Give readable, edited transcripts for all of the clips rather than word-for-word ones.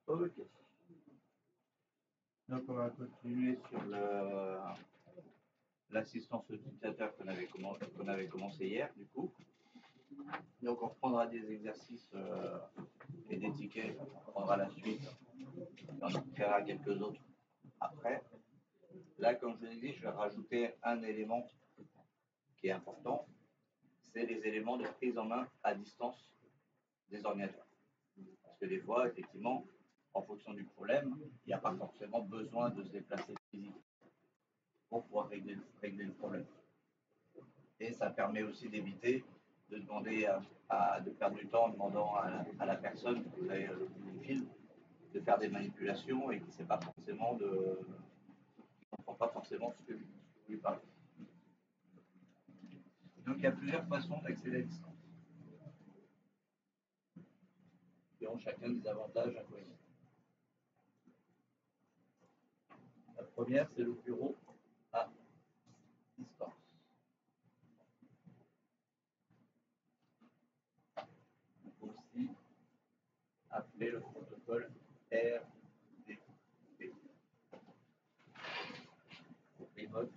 Ok. Donc on va continuer sur l'assistance utilisateur qu'on avait commencé hier, du coup. Donc on reprendra des exercices et des tickets, on prendra la suite, et on en fera quelques autres après. Là, comme je vous l'ai dit, je vais rajouter un élément qui est important, c'est les éléments de prise en main à distance des ordinateurs. Parce que des fois, effectivement, en fonction du problème, il n'y a pas forcément besoin de se déplacer physiquement pour pouvoir régler le problème. Et ça permet aussi d'éviter de demander de perdre du temps en demandant à la personne, vous avez le bout du fil, de faire des manipulations et qui ne comprend pas forcément ce que vous lui parlez. Donc il y a plusieurs façons d'accéder à distance. Qui ont chacun des avantages inconvénients. La première, c'est le bureau à distance. On peut aussi appeler le protocole RDP. Remote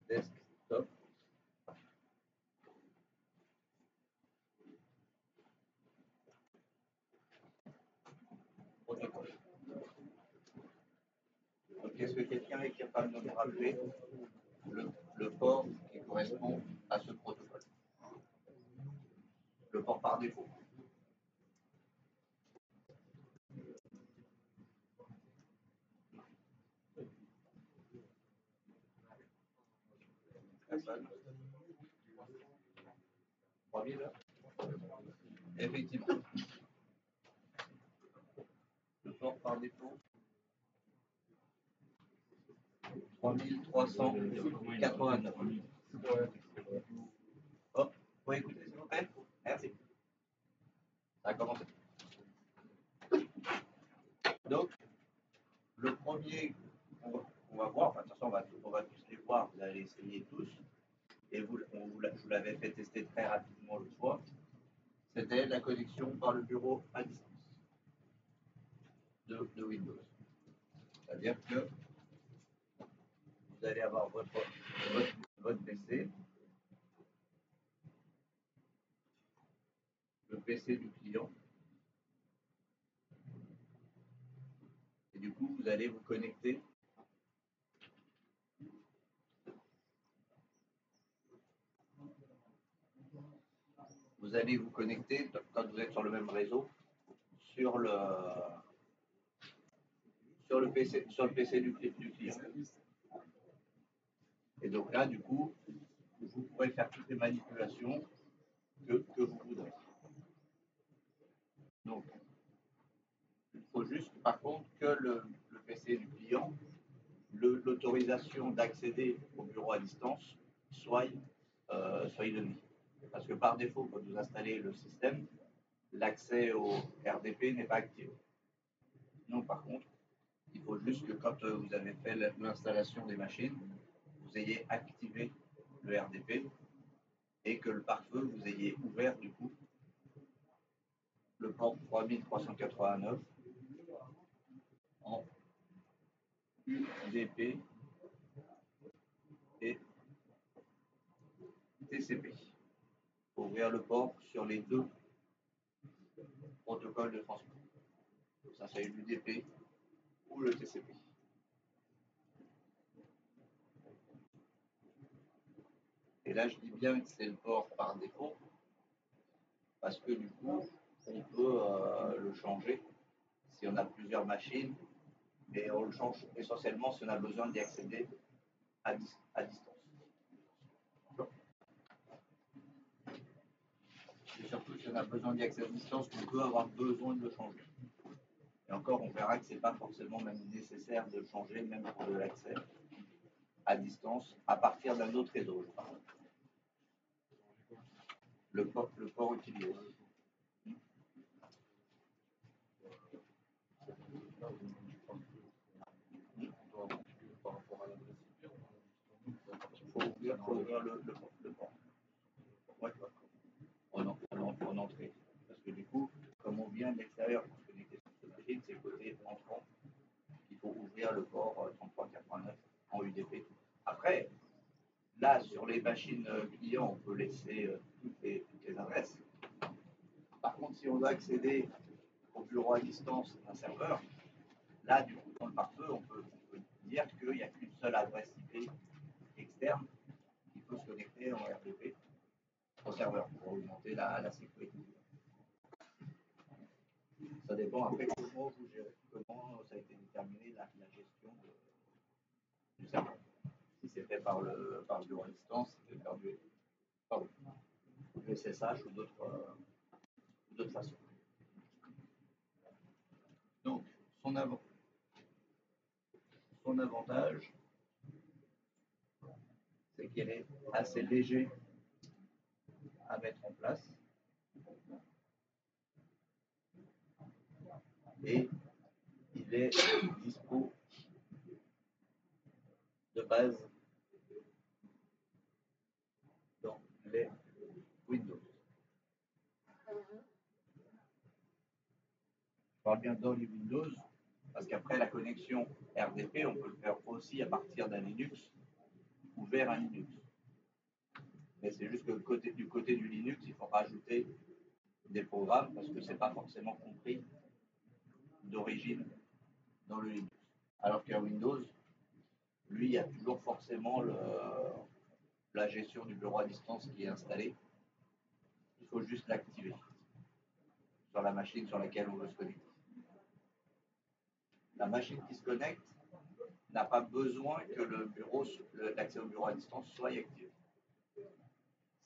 Desktop Protocole. Donc, est-ce que quelqu'un est capable de me rappeler le port qui correspond à ce protocole? Le port par défaut. Personne. 3000. Effectivement. Le port par défaut. 3389. Hop, vous pouvez écouter s'il vous plaît? Merci. Ça a commencé. Donc, le premier qu'on va voir, enfin, de toute façon, on va tous les voir, vous allez essayer tous, et je vous l'avais fait tester très rapidement l'autre fois, c'était la connexion par le bureau à distance de Windows. C'est-à-dire que vous allez avoir votre PC, le PC du client, et du coup, vous allez vous connecter quand vous êtes sur le même réseau sur le PC du client. Et donc là, du coup, vous pourrez faire toutes les manipulations que vous voudrez. Donc, il faut juste, par contre, que le PC du client, l'autorisation d'accéder au bureau à distance soit donnée. Parce que par défaut, quand vous installez le système, l'accès au RDP n'est pas activé. Non, par contre, il faut juste que quand vous avez fait l'installation des machines, vous ayez activé le RDP et que le pare-feu, vous ayez ouvert du coup le port 3389 en UDP et TCP. Pour ouvrir le port sur les deux protocoles de transport. Ça c'est l'UDP ou le TCP. Et là, je dis bien que c'est le port par défaut, parce que du coup, on peut le changer si on a plusieurs machines, mais on le change essentiellement si on a besoin d'y accéder à distance. Et surtout si on a besoin d'y accéder à distance, on peut avoir besoin de le changer. Et encore, on verra que ce n'est pas forcément même nécessaire de le changer, même pour de l'accès à distance, à partir d'un autre réseau. le port utilisé. Il faut ouvrir le port. Ouais. En entrée. Parce que du coup, comme on vient de l'extérieur pour se connecter sur cette machine, c'est le côté entrant. Il faut ouvrir le port 3389 en UDP. Après, là, sur les machines clients, on peut laisser toutes les adresses. Par contre, si on doit accéder au bureau à distance d'un serveur, là, du coup, dans le pare-feu, on peut dire qu'il n'y a qu'une seule adresse IP externe qui peut se connecter en RDP au serveur pour augmenter la sécurité. Ça dépend après comment vous gérez, comment ça a été déterminé la gestion du serveur. Si c'est fait par le bureau à distance, si c'est fait par le SSH ou d'autres façons. Donc, son avantage, c'est qu'il est assez léger à mettre en place et il est dispo de base dans les Windows. Je parle bien dans les Windows parce qu'après la connexion RDP, on peut le faire aussi à partir d'un Linux ou vers un Linux. Mais c'est juste que du côté du Linux, il faut rajouter des programmes parce que ce n'est pas forcément compris d'origine dans le Linux. Alors qu'un Windows, lui, il y a toujours forcément la gestion du bureau à distance qui est installée. Il faut juste l'activer sur la machine sur laquelle on veut se connecter. La machine qui se connecte n'a pas besoin que l'accès au bureau à distance soit activé.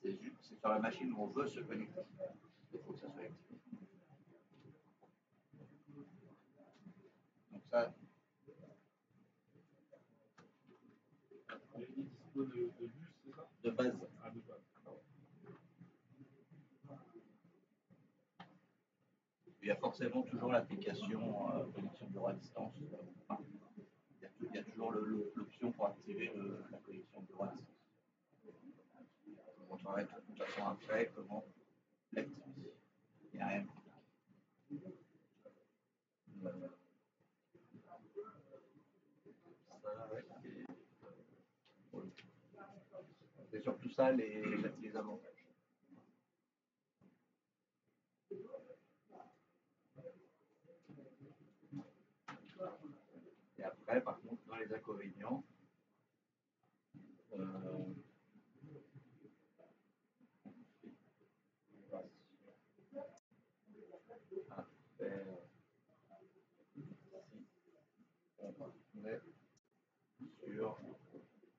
C'est sur la machine où on veut se connecter. Il faut que ça soit activé. Donc ça. De base. Il y a forcément toujours l'application connexion bureau à distance. Il y a toujours l'option pour activer la connexion bureau à distance. Je vous montrerai de toute façon après comment l'activer. Il n'y a rien. C'est surtout ça les avantages. Et après, par contre, dans les inconvénients, on est sur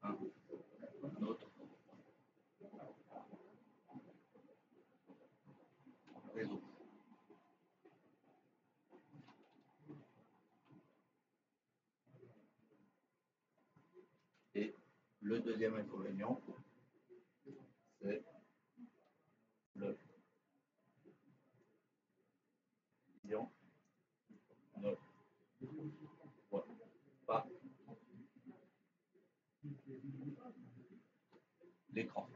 un autre réseau. Et le deuxième inconvénient, c'est le client ne voit pas l'écran.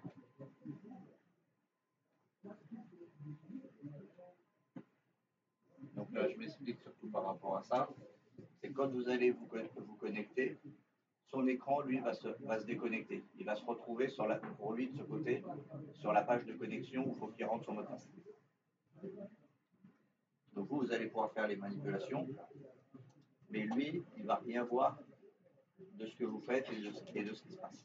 Donc là, je m'explique surtout par rapport à ça. C'est quand vous allez vous connecter, son écran, lui, va se déconnecter. Il va se retrouver pour lui, de ce côté, sur la page de connexion où il faut qu'il rentre son mot de passe. Donc vous allez pouvoir faire les manipulations, mais lui, il ne va rien voir de ce que vous faites et de ce qui se passe.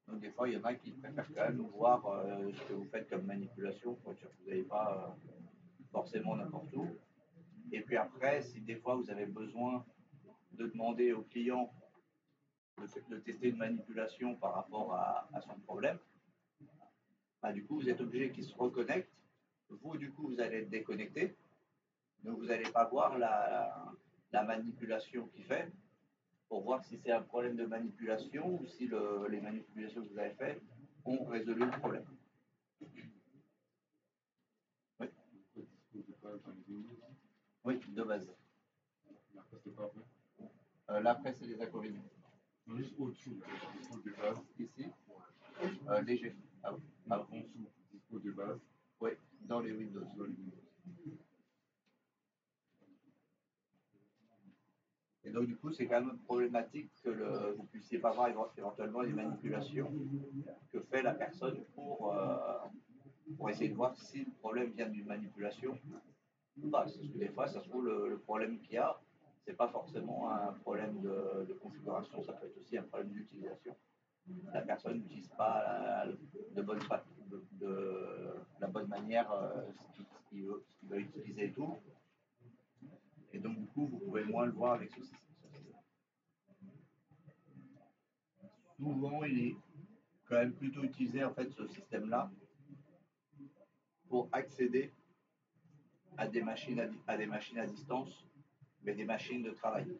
Donc des fois, il y en a qui préfèrent quand même voir ce que vous faites comme manipulation pour être sûr que vous n'allez pas forcément n'importe où. Et puis après, si des fois vous avez besoin de demander au client de tester une manipulation par rapport à son problème, bah, du coup, vous êtes obligé qu'il se reconnecte. Vous, du coup, vous allez être déconnecté. Donc, vous n'allez pas voir la manipulation qu'il fait pour voir si c'est un problème de manipulation ou si les manipulations que vous avez faites ont résolu le problème. dessous, dispo de base. Ici, léger. En dessous, dispo de base. Oui, dans les Windows. Et donc, du coup, c'est quand même problématique que vous ne puissiez pas voir éventuellement les manipulations que fait la personne pour essayer de voir si le problème vient d'une manipulation ou pas. Parce que des fois, ça se trouve, le problème qu'il y a, ce n'est pas forcément un problème de configuration, ça peut être aussi un problème d'utilisation. La personne n'utilise pas de la bonne manière ce qu'il veut utiliser et tout. Et donc, du coup, vous pouvez moins le voir avec ce système. Souvent, il est quand même plutôt utilisé, en fait, ce système-là, pour accéder à des machines à distance, mais des machines de travail.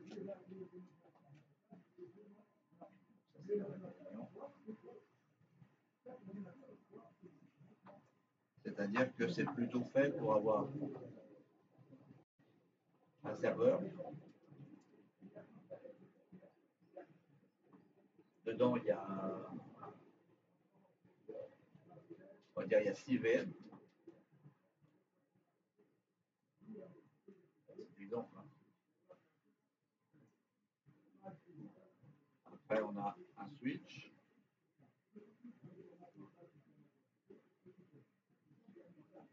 C'est-à-dire que c'est plutôt fait pour avoir un serveur. Dedans, il y a, on va dire, il y a 6 VM. C'est évident. Hein. Après, on a un switch.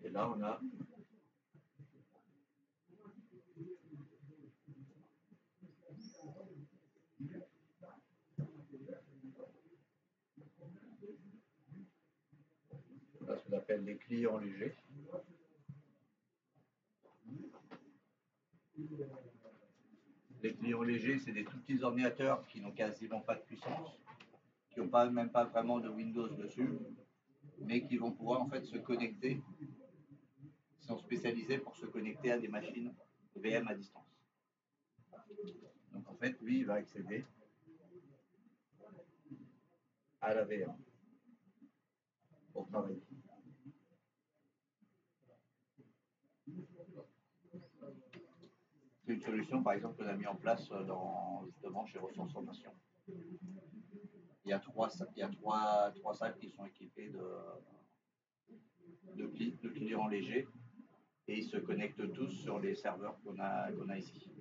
Et là, on a ce qu'on appelle les clients légers. Les clients légers, c'est des tout petits ordinateurs qui n'ont quasiment pas de puissance, qui n'ont même pas vraiment de Windows dessus, mais qui vont pouvoir en fait se connecter, sont spécialisés pour se connecter à des machines VM à distance. Donc en fait, lui, il va accéder à la VM pour travailler. C'est une solution, par exemple, qu'on a mis en place justement chez Ressources Formation. Il y a trois salles qui sont équipées de clients légers et ils se connectent tous sur les serveurs qu'on a ici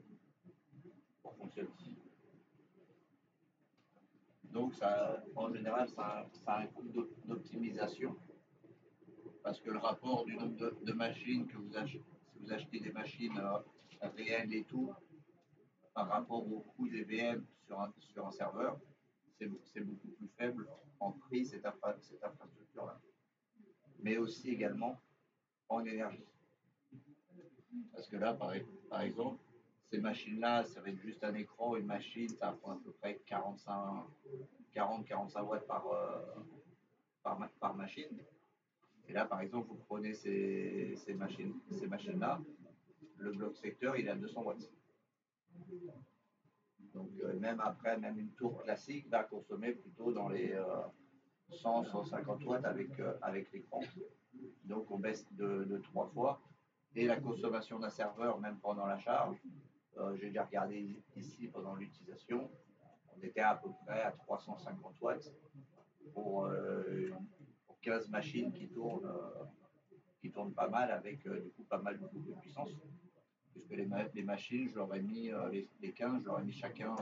pour fonctionner. Donc, ça, en général, ça a un coût d'optimisation parce que le rapport du nombre de machines que vous achetez, si vous achetez des machines réelles et tout, par rapport au coût des VM sur un serveur, c'est beaucoup plus faible en prix cette infrastructure-là. Mais aussi également en énergie. Parce que là, par exemple, ces machines-là, ça va être juste un écran, une machine, ça prend à peu près 40-45 watts par machine. Et là, par exemple, vous prenez ces machines-là, le bloc secteur, il est à 200 watts. Donc, même une tour classique va consommer plutôt dans les 100-150 watts avec l'écran. Donc, on baisse de 3 fois. Et la consommation d'un serveur, même pendant la charge, j'ai déjà regardé ici pendant l'utilisation, on était à peu près à 350 watts pour 15 machines qui tournent pas mal avec du coup pas mal de puissance. Puisque les machines, je leur ai mis les 15, je leur ai mis chacun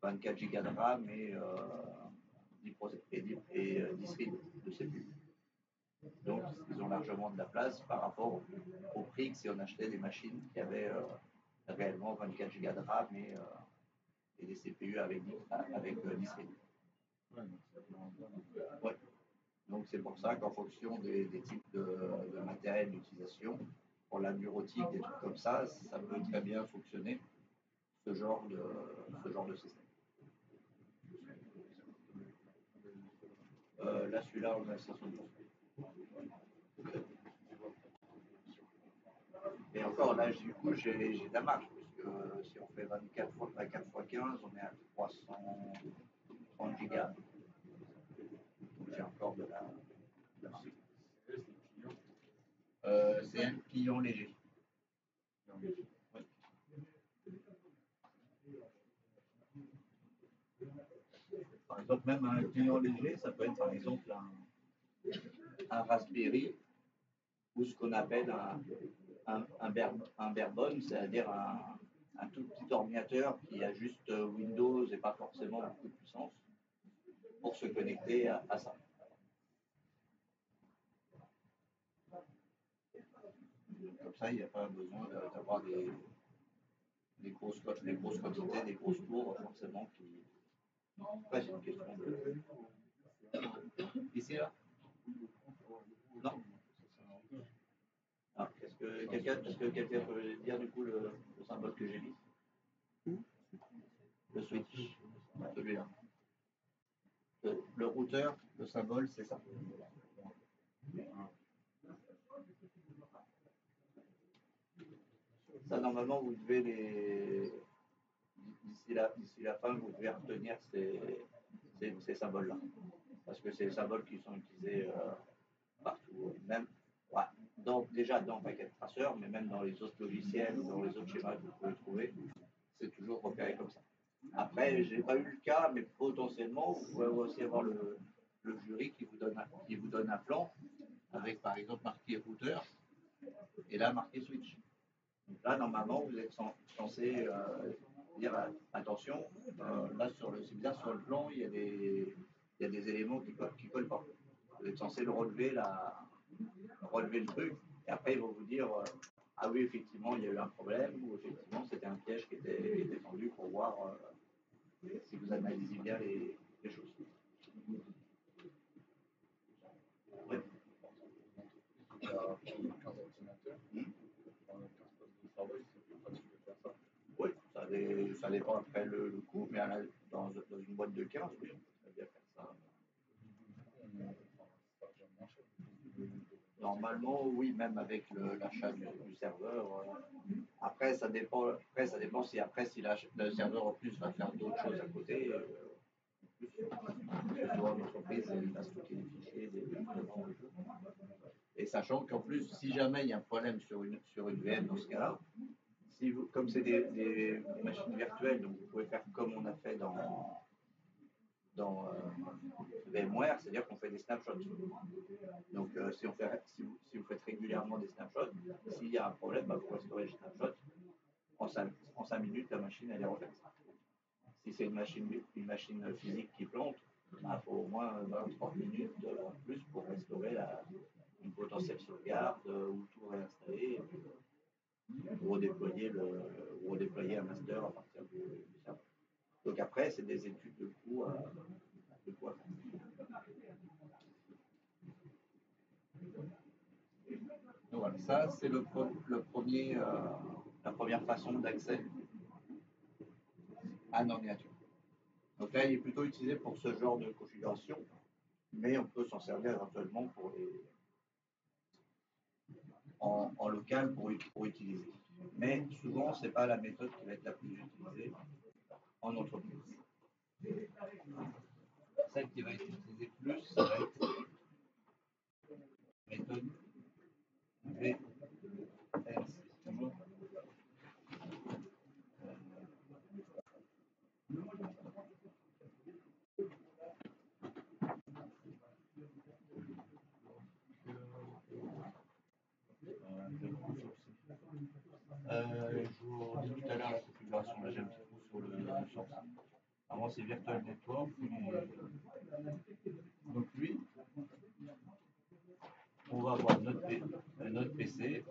24 Go de RAM et 10 RIB de CPU. Donc, ils ont largement de la place par rapport au prix que si on achetait des machines qui avaient réellement 24 Go de RAM et des CPU avec 10 RIB. Ouais. Donc, c'est pour ça qu'en fonction des types de matériel d'utilisation, pour la bureautique, des trucs comme ça, ça peut très bien fonctionner, ce genre de système. Là, celui-là, on a 512. Et encore, là, du coup, j'ai de la marge, puisque si on fait 24 x 15, on est à 330 gigas. Donc, j'ai encore de la marge. C'est un client léger. Oui. client léger, ça peut être par exemple un Raspberry ou ce qu'on appelle un barebone, c'est-à-dire un tout petit ordinateur qui a juste Windows et pas forcément beaucoup de puissance pour se connecter à ça. Comme ça, il n'y a pas besoin d'avoir des grosses quantités, des grosses tours forcément qui. Après, c'est une question de. Ici, là? Non. Alors, est-ce que quelqu'un peut dire du coup le symbole que j'ai mis? Le switch, celui-là. Le routeur, le symbole, c'est ça. Ça, normalement, vous devez d'ici la fin, vous devez retenir ces symboles-là. Parce que c'est les symboles qui sont utilisés partout. Même, ouais, déjà dans Packet Tracer, mais même dans les autres logiciels ou dans les autres schémas que vous pouvez trouver, c'est toujours repéré comme ça. Après, je n'ai pas eu le cas, mais potentiellement, vous pouvez aussi avoir le jury qui vous donne un plan avec par exemple marqué routeur et là marqué switch. Donc là, normalement, vous êtes censé dire attention, là c'est bien sur le plan, il y a des éléments qui collent pas. Vous êtes censé relever le truc, et après ils vont vous dire ah oui, effectivement, il y a eu un problème, ou effectivement, c'était un piège qui était tendu pour voir si vous analysez bien les choses. Oui. Oui, ça dépend après le coût, mais dans une boîte de 15, oui, on peut bien faire ça. Normalement, oui, même avec l'achat du serveur. Après, ça dépend si le serveur en plus va faire d'autres choses à côté. Souvent, l'entreprise va stocker des fichiers, des documents. Et sachant qu'en plus, si jamais il y a un problème sur une VM dans ce cas-là, comme c'est des machines virtuelles, donc vous pouvez faire comme on a fait dans VMware, c'est-à-dire qu'on fait des snapshots. Donc si vous faites régulièrement des snapshots, s'il y a un problème, vous restaurez le snapshot. En 5 minutes, la machine elle est refaite. Si c'est une machine physique qui plante, il faut au moins 20-30 minutes en plus pour restaurer une potentielle sauvegarde ou tout réinstaller ou redéployer un master à partir du serveur. Donc après, c'est des études de coût à faire. Donc voilà, ça c'est la première façon d'accès à un ordinateur. Donc là, il est plutôt utilisé pour ce genre de configuration, mais on peut s'en servir éventuellement en local pour utiliser. Mais souvent, ce n'est pas la méthode qui va être la plus utilisée en entreprise. Celle qui va être utilisée plus, ça va être la méthode VLC. Je vous dis tout à l'heure la configuration, là j'ai un petit coup sur le source. Avant c'est Virtual Network, donc lui, on va avoir notre PC,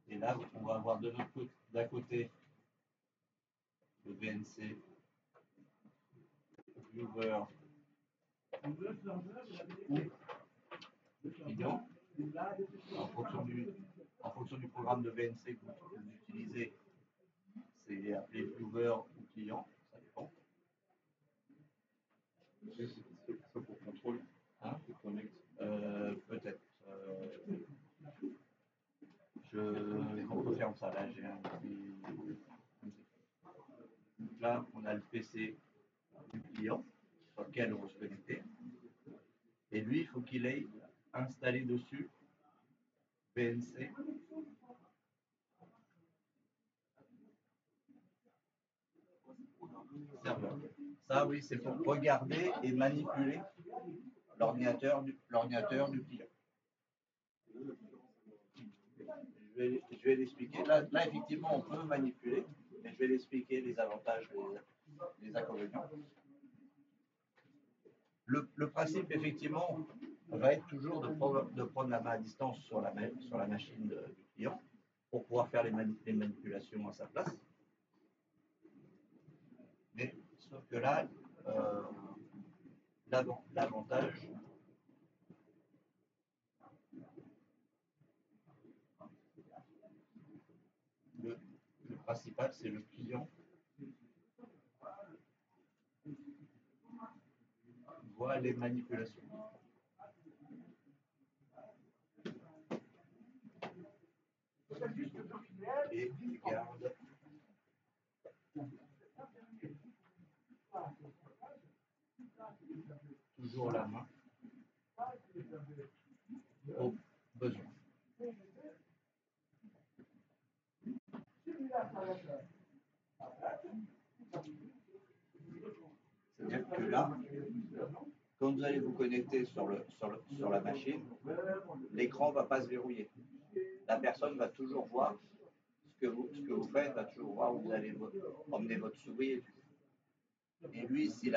et là on va avoir d'un côté le VNC, viewer ou client. En fonction du programme de VNC que vous utilisez, c'est appelé viewer ou client, ça dépend. C'est pour contrôle. Hein, peut-être. Je confirme ça. Là, j'ai un petit. Donc là, on a le PC du client sur lequel on va se connecter. Et lui, il faut qu'il ait installé dessus VNC. Serveur. Ça, oui, c'est pour regarder et manipuler l'ordinateur du client. Je vais l'expliquer. Là, effectivement, on peut manipuler, mais je vais l'expliquer les avantages, les inconvénients. Le principe, effectivement, va être toujours de prendre la main à distance sur la machine du client pour pouvoir faire les manipulations à sa place. Mais sauf que là, l'avantage, le principal, c'est le client voit les manipulations. Et regarde toujours la main au besoin. C'est-à-dire que là, quand vous allez vous connecter sur la machine, l'écran ne va pas se verrouiller. La personne va toujours voir ce que vous faites, va toujours voir où vous allez emmener votre souris. Et lui, si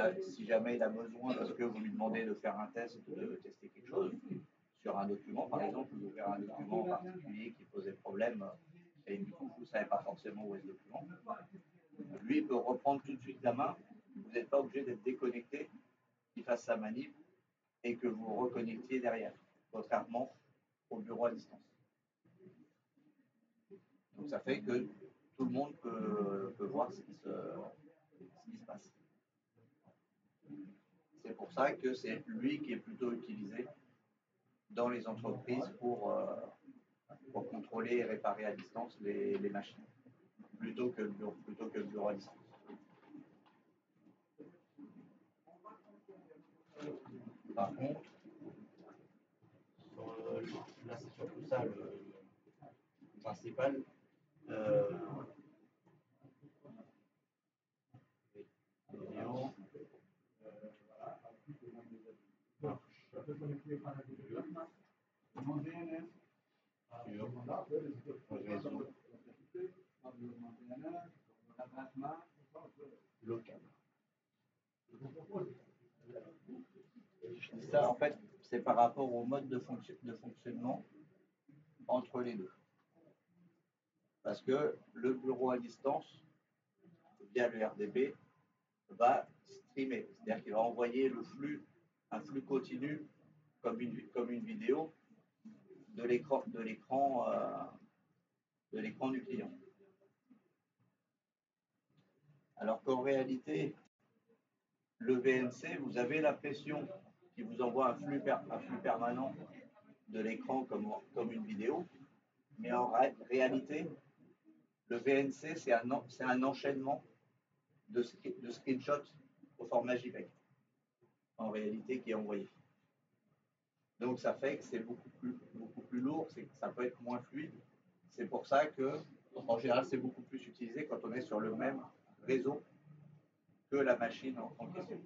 jamais il a besoin, parce que vous lui demandez de faire un test, de tester quelque chose, sur un document, par exemple, vous ouvrez un document particulier qui posait problème, et du coup, vous ne savez pas forcément où est ce document, lui, il peut reprendre tout de suite la main. Vous n'êtes pas obligé d'être déconnecté, qu'il fasse sa manip, et que vous reconnectiez derrière, contrairement au bureau à distance. Donc ça fait que tout le monde peut voir ce qui se passe. C'est pour ça que c'est lui qui est plutôt utilisé dans les entreprises pour contrôler et réparer à distance les machines, plutôt que le bureau à distance. Par contre, là c'est surtout ça le principal. Local. Je dis ça, en fait, c'est par rapport au mode de fonctionnement entre les deux. Parce que le bureau à distance, via le RDB, va streamer. C'est-à-dire qu'il va envoyer un flux continu, comme une vidéo, de l'écran du client. Alors qu'en réalité, le VNC, vous avez la pression qui vous envoie un flux permanent de l'écran comme une vidéo, mais en réalité, le VNC, c'est un enchaînement de screenshots au format JPEG, en réalité, qui est envoyé. Donc ça fait que c'est beaucoup plus lourd, ça peut être moins fluide. C'est pour ça que, en général, c'est beaucoup plus utilisé quand on est sur le même réseau que la machine en question.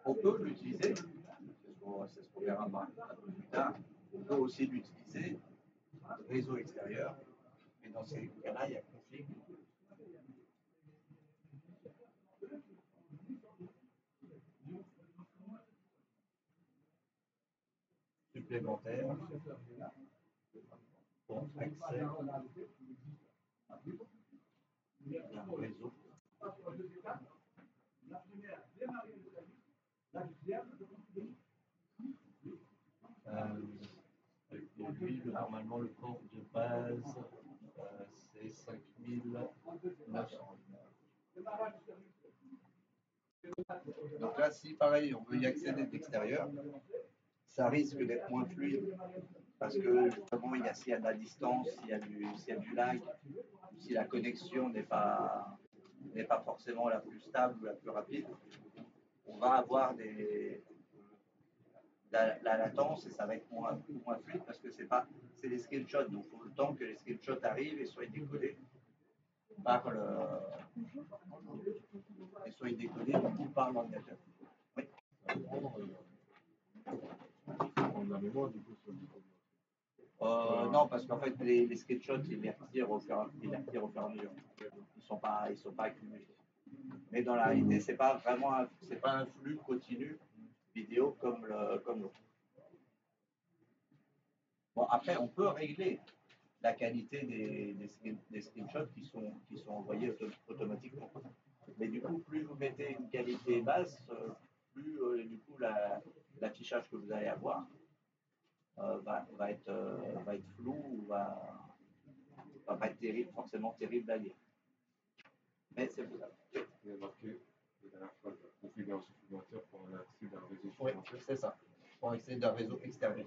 On peut l'utiliser, c'est ce qu'on verra un peu plus tard, on peut aussi l'utiliser réseau extérieur, mais dans ces cas-là, il y a config. Supplémentaire pour accès à un réseau. Lui, normalement, le port de base, c'est 5900. Donc là, si pareil, on veut y accéder de l'extérieur, ça risque d'être moins fluide parce que justement, s'il y a de la distance, s'il y a du lag, si la connexion n'est pas forcément la plus stable ou la plus rapide, on va avoir la latence et ça va être moins fluide parce que c'est des screenshots, donc il faut le temps que les screenshots arrivent et soient décodés par le et soit décodé du coup par l'ordinateur. Oui. On a la mémoire du coup sur le Non, parce qu'en fait les screenshots ils les retirent au fur et à mesure. Ils sont pas accumulés. Mais dans la réalité, c'est pas un flux continu vidéo comme l'autre. Bon, après, on peut régler la qualité des screenshots qui sont envoyés automatiquement. Mais du coup, plus vous mettez une qualité basse, plus du coup l'affichage que vous allez avoir va être flou ou va pas être forcément terrible à lire. Mais c'est faisable. Il y a marqué la dernière fois configuration supplémentaire pour un accès d'un réseau Oui, supplémentaire. c'est ça. Pour accéder d'un réseau externe.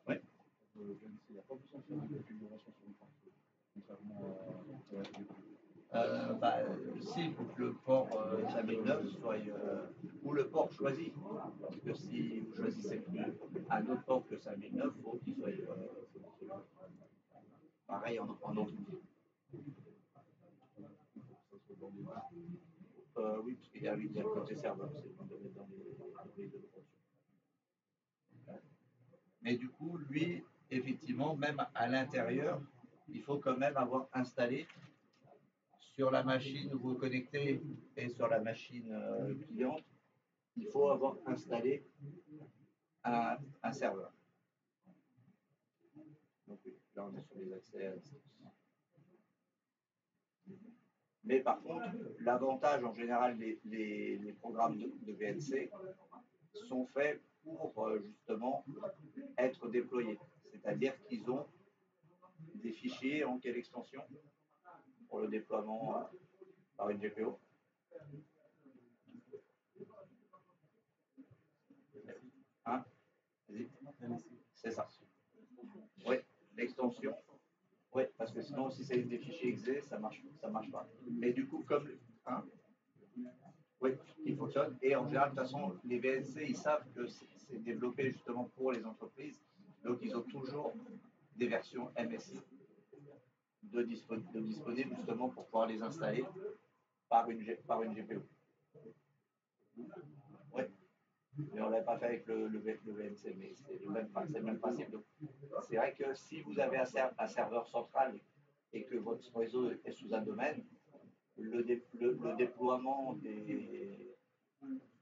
Oui. Il n'y a pas besoin de faire de configuration sur le port, contrairement Si, il faut que le port 5009 soit ou le port choisi. Parce que si vous choisissez un autre port que 5009, il faut qu'il soit pareil en autre. Oui, parce qu'il y a le côté serveur, c'est qu'on devait dans les deux options. Mais du coup, lui, effectivement, même à l'intérieur, il faut quand même avoir installé sur la machine où vous connectez et sur la machine cliente, il faut avoir installé un serveur. Donc là, on est sur les accès à distance. Mais par contre, l'avantage en général les programmes de VNC sont faits pour justement être déployés. C'est-à-dire qu'ils ont des fichiers en quelle extension pour le déploiement par une GPO. Hein? C'est ça. Oui, l'extension. Oui, parce que sinon, si c'est des fichiers exe, ça marche pas. Mais du coup, comme hein, oui, il fonctionne. Et en général, de toute façon, les VNC, ils savent que c'est développé justement pour les entreprises. Donc, ils ont toujours des versions MSI de disponibles justement pour pouvoir les installer par une GPO. Oui, mais on ne l'avait pas fait avec le VNC, mais c'est le même principe. Donc, c'est vrai que si vous avez un serveur central et que votre réseau est sous un domaine, le déploiement de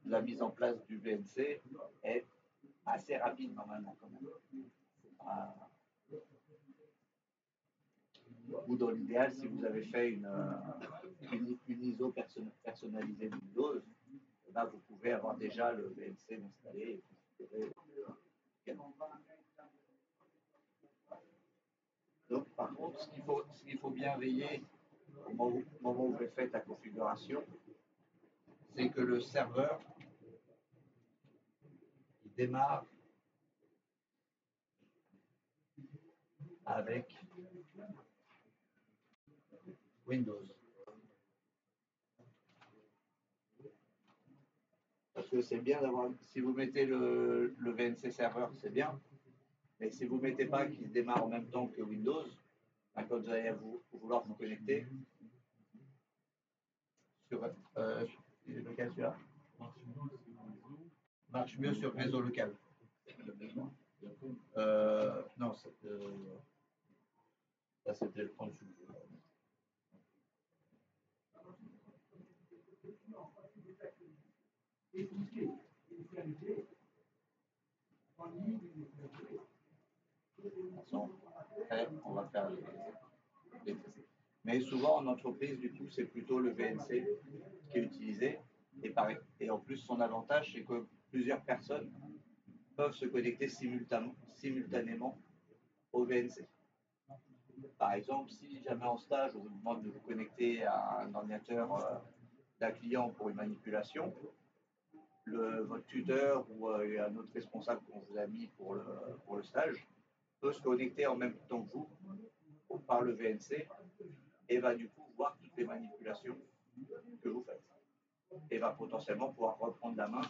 la mise en place du VNC est assez rapide normalement quand même. Ou dans l'idéal, si vous avez fait une ISO personnalisée de Windows, là vous pouvez avoir déjà le VNC installé. Donc par contre, ce qu'il faut bien veiller au moment où vous faites la configuration, c'est que le serveur il démarre avec Windows. Parce que c'est bien d'avoir, si vous mettez le VNC serveur, c'est bien, mais si vous ne mettez pas qu'il démarre en même temps que Windows, quand vous allez vouloir vous connecter sur lequel celui-là marche mieux sur réseau local. Non, ça c'était le en dessous. Après, on va faire les tests. Mais souvent en entreprise, du coup, c'est plutôt le VNC qui est utilisé. Et en plus, son avantage, c'est que plusieurs personnes peuvent se connecter simultanément au VNC. Par exemple, si jamais en stage, on vous demande de vous connecter à un ordinateur d'un client pour une manipulation, votre tuteur ou un autre responsable qu'on vous a mis pour le stage peut se connecter en même temps que vous par le VNC et va du coup voir toutes les manipulations que vous faites. Et va potentiellement pouvoir reprendre la main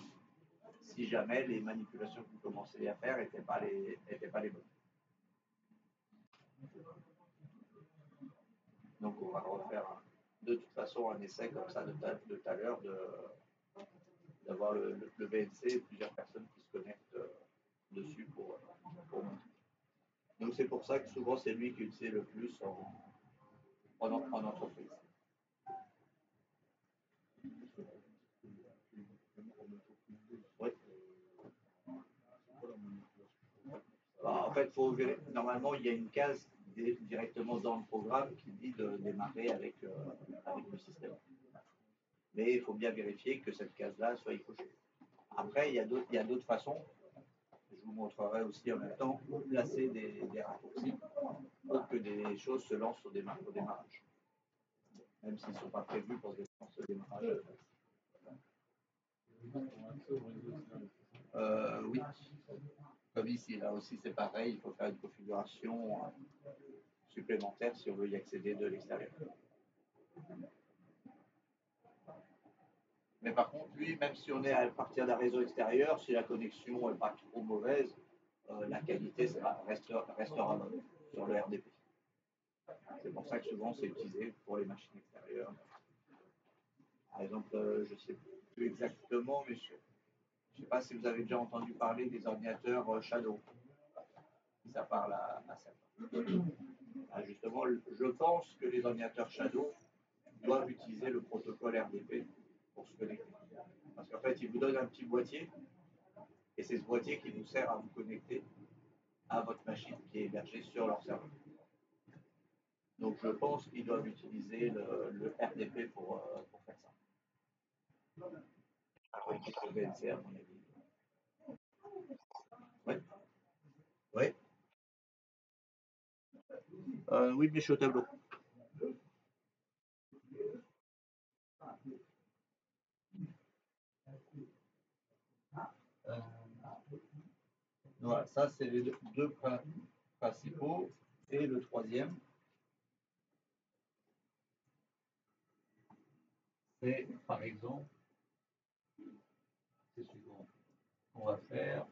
si jamais les manipulations que vous commencez à faire n'étaient pas les bonnes. Donc on va refaire de toute façon un essai comme ça de tout à l'heure d'avoir le BNC et plusieurs personnes qui se connectent dessus pour montrer. Donc c'est pour ça que souvent c'est lui qui utilise le plus en entreprise. Oui. En fait, normalement, il y a une case directement dans le programme qui dit de démarrer avec le système. Mais il faut bien vérifier que cette case-là soit cochée. Après, il y a d'autres façons. Je vous montrerai aussi en même temps où placer des raccourcis pour que des choses se lancent au démarrage. Même s'ils ne sont pas prévus pour se lancer au démarrage. Oui. Comme ici, là aussi c'est pareil, il faut faire une configuration supplémentaire si on veut y accéder de l'extérieur. Mais par contre, lui, même si on est à partir d'un réseau extérieur, si la connexion n'est pas trop mauvaise, la qualité restera bonne sur le RDP. C'est pour ça que souvent c'est utilisé pour les machines extérieures. Par exemple, je ne sais plus exactement, mais je ne sais pas si vous avez déjà entendu parler des ordinateurs Shadow. Ça parle à ça. Justement, je pense que les ordinateurs Shadow doivent utiliser le protocole RDP pour se connecter. Parce qu'en fait, ils vous donnent un petit boîtier, et c'est ce boîtier qui vous sert à vous connecter à votre machine qui est hébergée sur leur serveur. Donc je pense qu'ils doivent utiliser le RDP pour faire ça. Avec le VNC, à mon avis. Oui. Oui. Oui, mais je suis au tableau. Voilà, ça c'est les deux principaux. Et le troisième, c'est par exemple, c'est suivant. On va faire.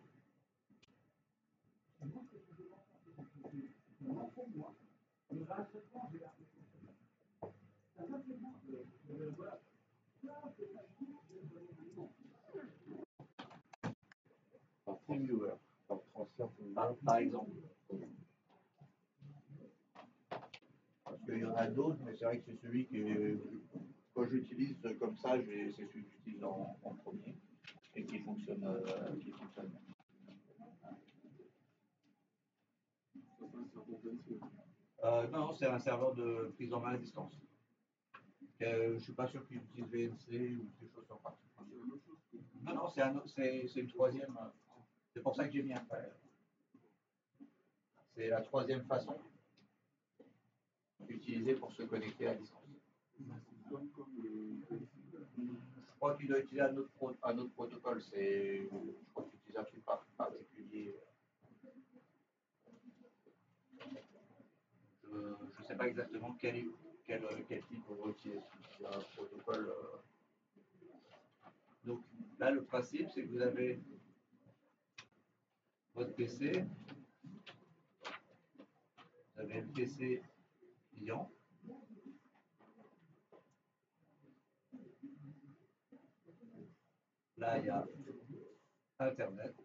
TeamViewer, par exemple. Parce qu'il y en a d'autres, mais c'est vrai que c'est celui que, quand j'utilise comme ça, c'est celui que j'utilise en premier et qui fonctionne bien. Non, c'est un serveur de prise en main à distance. Je ne suis pas sûr qu'il utilise VNC ou des choses en particulier. Non, c'est une troisième. C'est pour ça que j'ai mis après. C'est la troisième façon utilisée pour se connecter à distance. Je crois qu'il doit utiliser un autre protocole. Je crois qu'il utilise un truc particulier. Je ne sais pas exactement quel type on va utiliser. C'est un protocole. Donc là, le principe, c'est que vous avez votre PC, vous avez le PC client. Là, il y a Internet.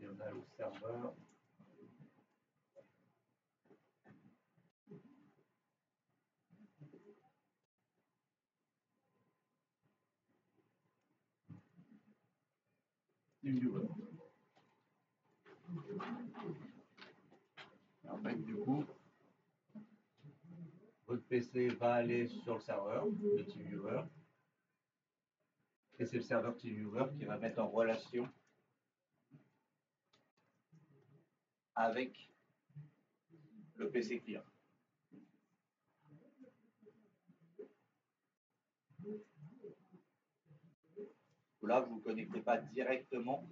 Et on a le serveur. TeamViewer. En fait, du coup, votre PC va aller sur le serveur de TeamViewer. Et c'est le serveur TeamViewer qui va mettre en relation avec le PC client. où là, vous ne vous connectez pas directement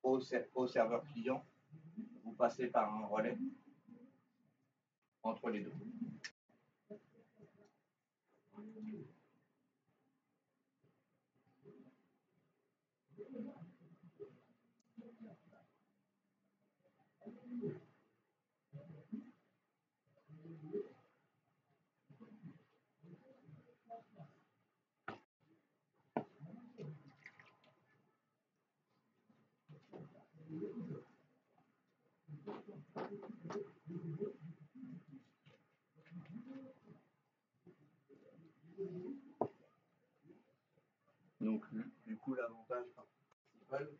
au serveur client, vous passez par un relais entre les deux. Donc, du coup, l'avantage principal,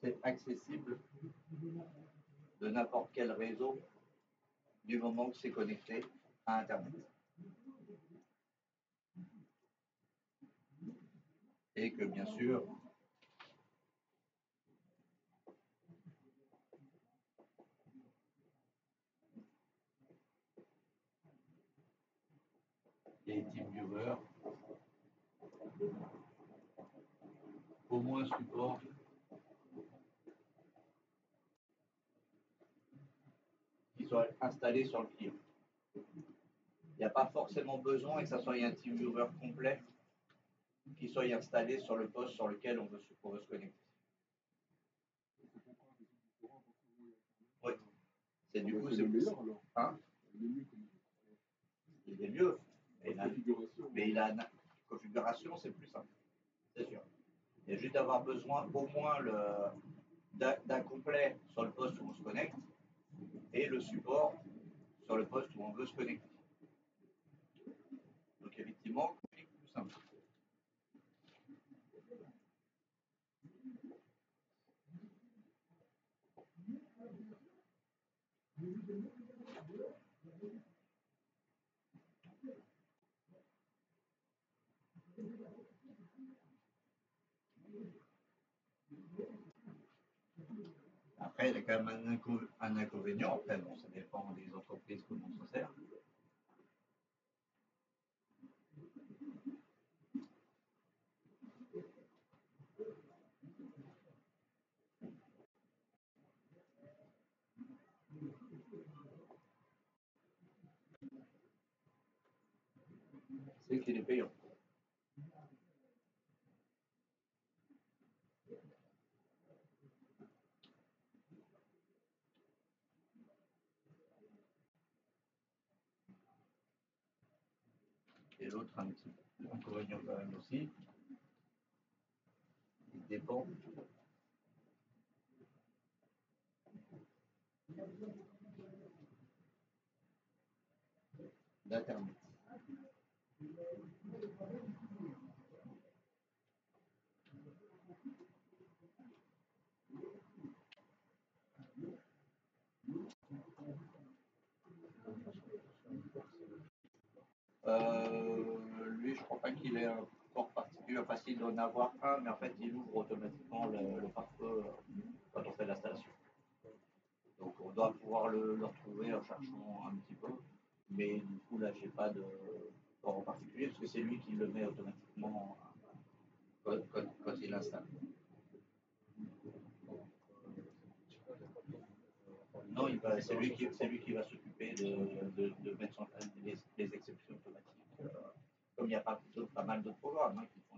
c'est accessible de n'importe quel réseau du moment que c'est connecté à Internet. Et que bien sûr, les TeamViewer au moins support qui soit installé sur le client. Il n'y a pas forcément besoin que ça soit un TeamViewer complet qui soit installé sur le poste sur lequel on veut se connecter. Oui, c'est du coup, c'est le meilleur alors. Hein, il est mieux. Mais il a une configuration, c'est plus simple, c'est sûr. Il y a juste d'avoir besoin au moins d'un complet sur le poste où on se connecte et le support sur le poste où on veut se connecter. Donc effectivement, c'est plus simple. Après, il y a quand même un inconvénient. Après, bon, ça dépend des entreprises, comment on s'en sert. C'est qu'il est payant. Et l'autre, un petit inconvénient quand même aussi, il dépend d'Internet. Lui, je crois pas qu'il ait un port particulier. Enfin, s'il doit en avoir un, mais en fait, il ouvre automatiquement le pare-feu quand on fait l'installation. Donc, on doit pouvoir le retrouver en cherchant un petit peu. Mais du coup, là, j'ai pas de port en particulier parce que c'est lui qui le met automatiquement quand il l'installe. Non, c'est lui qui va s'occuper de mettre en place les exceptions automatiques. Comme il y a pas mal d'autres programmes qui font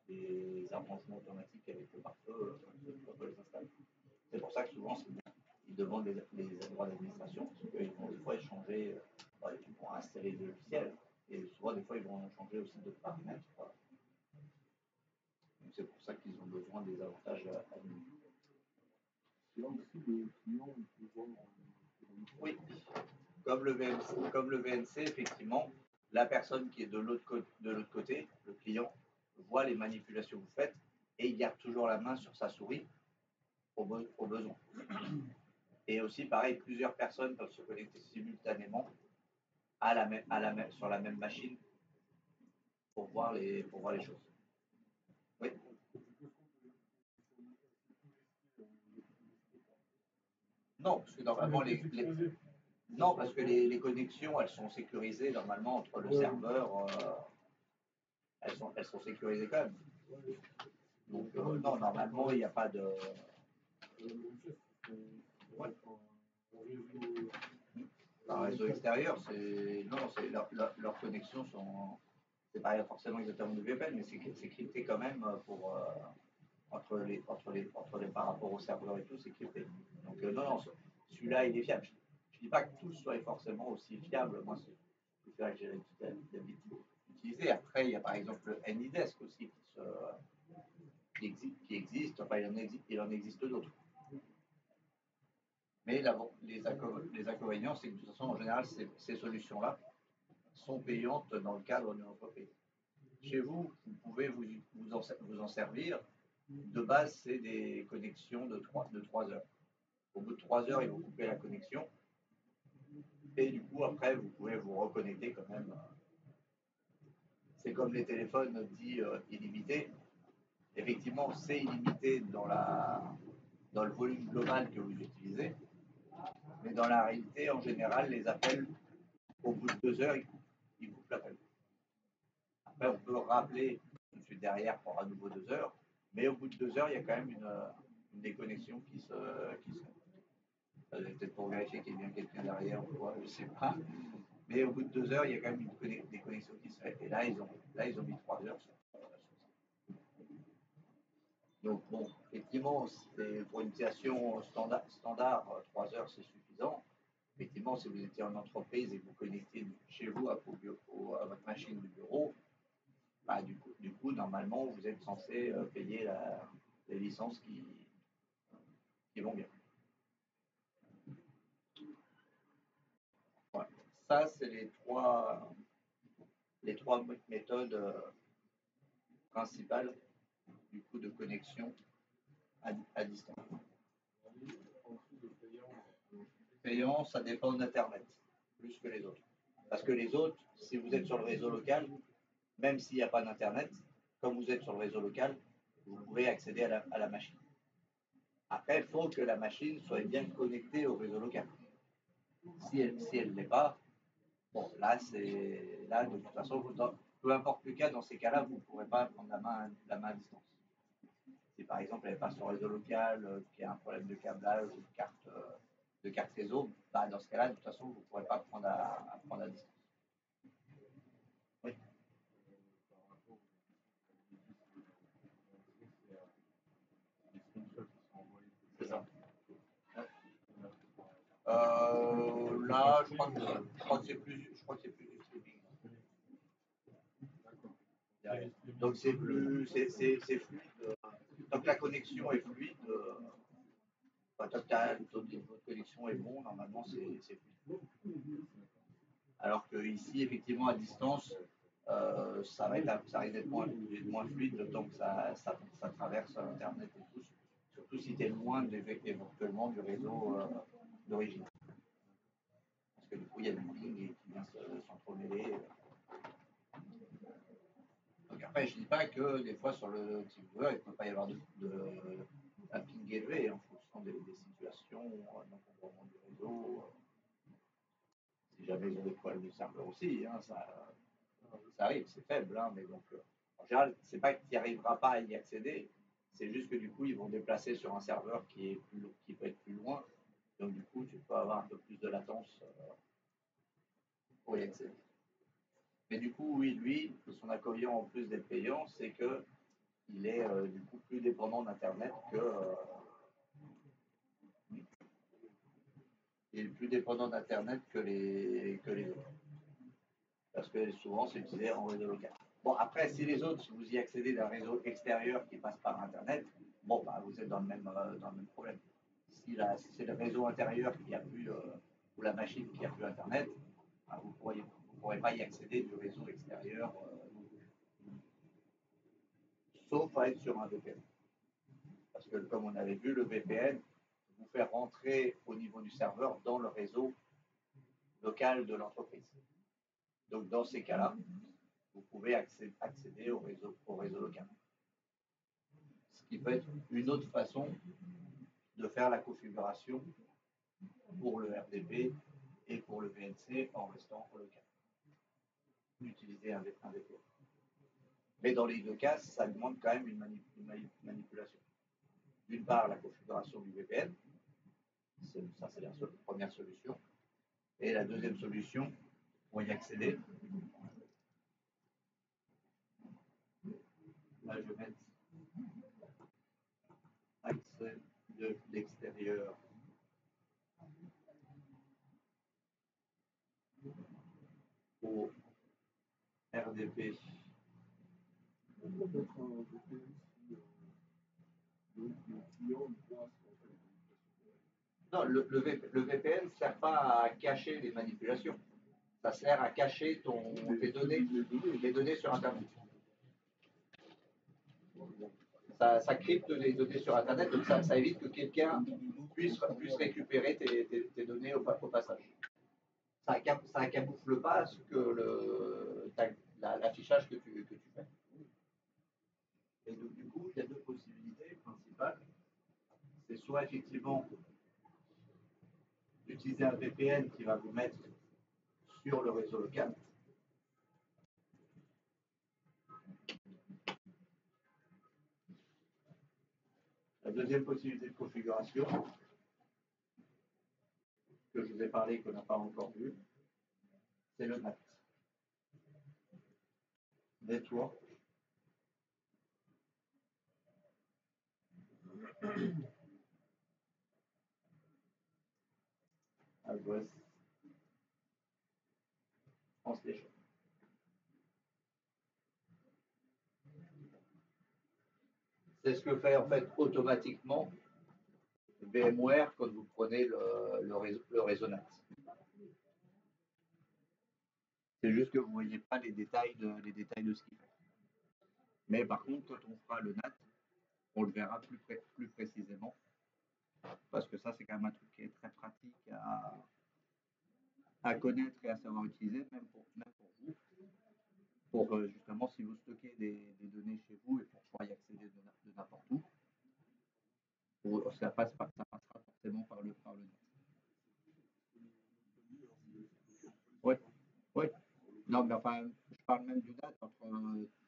des arrangements automatiques avec le pare-feu quand on les installe. C'est pour ça que souvent, ils demandent les droits d'administration, parce qu'ils vont des fois échanger, ils vont installer des logiciels, et souvent, des fois, ils vont changer aussi d'autres paramètres. Donc, c'est pour ça qu'ils ont besoin des avantages administratifs. Là aussi, le client, il peut voir. Oui, comme le VNC, effectivement, la personne qui est de l'autre côté, le client, voit les manipulations que vous faites et il garde toujours la main sur sa souris au besoin. Et aussi, pareil, plusieurs personnes peuvent se connecter simultanément sur la même machine pour voir les choses. Oui. Non, parce que normalement, non, parce que les connexions, elles sont sécurisées normalement entre le serveur, elles sont sécurisées quand même. Donc, non, normalement, il n'y a pas de. Ouais. Un réseau extérieur, c'est. Non, leurs connexions sont. C'est pas forcément exactement du VPN, mais c'est crypté quand même pour. Entre les par rapport au serveur et tout, c'est crypté. Donc, non, non, celui-là, il est fiable. Je ne dis pas que tout soit forcément aussi fiable. Moi, c'est celui-là que j'ai l'habitude d'utiliser. Après, il y a par exemple le AnyDesk aussi qui existe. Enfin, il en existe d'autres. Mais les inconvénients, c'est que de toute façon, en général, ces solutions-là sont payantes dans le cadre d'une entreprise. Chez vous, vous pouvez vous en servir. De base, c'est des connexions de 3 heures. Au bout de 3 heures, ils vont couper la connexion. Et du coup, après, vous pouvez vous reconnecter quand même. C'est comme les téléphones dits illimités. Effectivement, c'est illimité dans le volume global que vous utilisez. Mais dans la réalité, en général, les appels, au bout de 2 heures, ils coupent l'appel. Après, on peut rappeler tout de suite derrière pour à nouveau 2 heures. Mais au bout de 2 heures, il y a quand même une déconnexion qui se peut-être pour vérifier qu'il y a bien quelqu'un derrière ou quoi, je ne sais pas. Mais au bout de 2 heures, il y a quand même des connexions qui se fait. Et là, ils ont mis 3 heures. Donc, bon, effectivement, pour une utilisation standard 3 heures, c'est suffisant. Effectivement, si vous étiez en entreprise et que vous connectez chez vous à votre machine du bureau, bah, du coup, normalement, vous êtes censé payer les licences qui vont bien. Voilà. Ça, c'est les trois méthodes principales du coup de connexion à distance. Payant, ça dépend d'Internet, plus que les autres. Parce que les autres, si vous êtes sur le réseau local, même s'il n'y a pas d'Internet, comme vous êtes sur le réseau local, vous pouvez accéder à la machine. Après, il faut que la machine soit bien connectée au réseau local. Si elle ne l'est pas, bon, là, de toute façon, peu importe le cas, dans ces cas-là, vous ne pourrez pas prendre la main à distance. Si par exemple elle n'est pas sur le réseau local, qu'il y a un problème de câblage ou de carte réseau, bah, dans ce cas-là, de toute façon, vous ne pourrez pas prendre à distance. Oui. C'est ça. Là, je crois que c'est plus du streaming. Donc c'est fluide. Donc la connexion est fluide. Tant que votre connexion est bon, normalement c'est fluide. Alors que ici, effectivement, à distance, ça risque d'être moins fluide le temps que ça traverse Internet et tout, surtout si tu es loin éventuellement du réseau d'origine. Parce que du coup, il y a du ping qui vient s'entremêler. Donc après, je ne dis pas que des fois sur le petit joueur, il ne peut pas y avoir un ping élevé en fonction des situations, d'encombrement du réseau. Si jamais ils ont des problèmes de serveur aussi, hein, ça arrive, c'est faible, hein, mais donc en général, c'est pas que tu n'y arriveras pas à y accéder, c'est juste que du coup, ils vont déplacer sur un serveur qui peut être plus loin, donc du coup, tu peux avoir un peu plus de latence pour y accéder. Mais du coup, oui, lui, son inconvénient en plus d'être payant, c'est que il est du coup plus dépendant d'Internet il est plus dépendant d'Internet que les autres. Parce que souvent, c'est utilisé en réseau local. Bon, après, si les autres, vous y accédez d'un réseau extérieur qui passe par Internet, bon, bah, vous êtes dans le même problème. Si c'est le réseau intérieur qui a plus, ou la machine qui a plus Internet, bah, vous ne pourrez pas y accéder du réseau extérieur, sauf à être sur un VPN. Parce que que, comme on avait vu, le VPN vous fait rentrer au niveau du serveur dans le réseau local de l'entreprise. Donc, dans ces cas-là, vous pouvez accéder au réseau local. Ce qui peut être une autre façon de faire la configuration pour le RDP et pour le VNC en restant au local. Utiliser un VPN. Mais dans les deux cas, ça demande quand même une manipulation. D'une part, la configuration du VPN, ça c'est la première solution. Et la deuxième solution, pour y accéder, là je vais mettre accès de l'extérieur au RDP. Non, le VPN ne sert pas à cacher les manipulations. Ça sert à cacher tes données sur Internet. Ça crypte les données sur Internet, donc ça évite que quelqu'un puisse récupérer tes données au passage. Ça ne camoufle pas ce que l'affichage que tu fais. Et donc, du coup, il y a deux possibilités principales. C'est soit effectivement d'utiliser un VPN qui va vous mettre sur le réseau local. La deuxième possibilité de configuration, que je vous ai parlé et qu'on n'a pas encore vu, c'est le NAT. Network Address Translation. C'est ce que fait en fait automatiquement VMware quand vous prenez le réseau NAT. C'est juste que vous ne voyez pas les détails de ce qu'il fait. Mais par contre, quand on fera le NAT, on le verra plus précisément. Parce que ça, c'est quand même un truc qui est très pratique à connaître et à savoir utiliser, même pour vous. Pour justement, si vous stockez des données chez vous et pour pouvoir y accéder de n'importe où, ça passera forcément par le NAT. Oui, oui. Non, mais enfin, je parle même du NAT entre